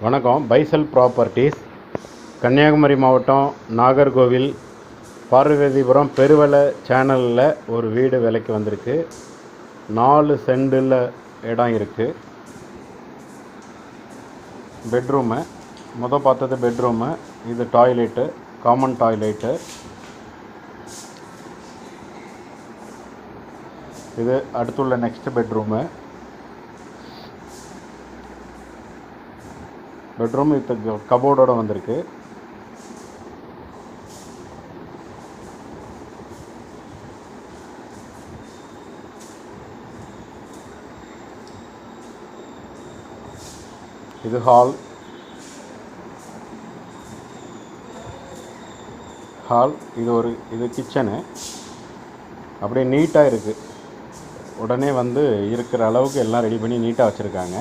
வணக்கம். பைசல் ப்ராப்பர்ட்டிஸ், கன்னியாகுமரி மாவட்டம், நாகர்கோவில், பார்வதிபுரம் பெருவெள சேனலில் ஒரு வீடு விலைக்கு வந்திருக்கு. 4 சென்டில் இடம் இருக்குது. பெட்ரூமு பார்த்தது பெட்ரூமு. இது டாய்லெட்டு, காமன் டாய்லெட்டு. இது அடுத்துள்ள நெக்ஸ்ட் பெட்ரூமு. பெட்ரூம் வித் கபோர்டோடு வந்திருக்கு. இது ஹால். இது கிச்சனு. அப்படியே நீட்டாக இருக்குது. உடனே இருக்கிற அளவுக்கு எல்லாம் ரெடி பண்ணி நீட்டாக வச்சுருக்காங்க.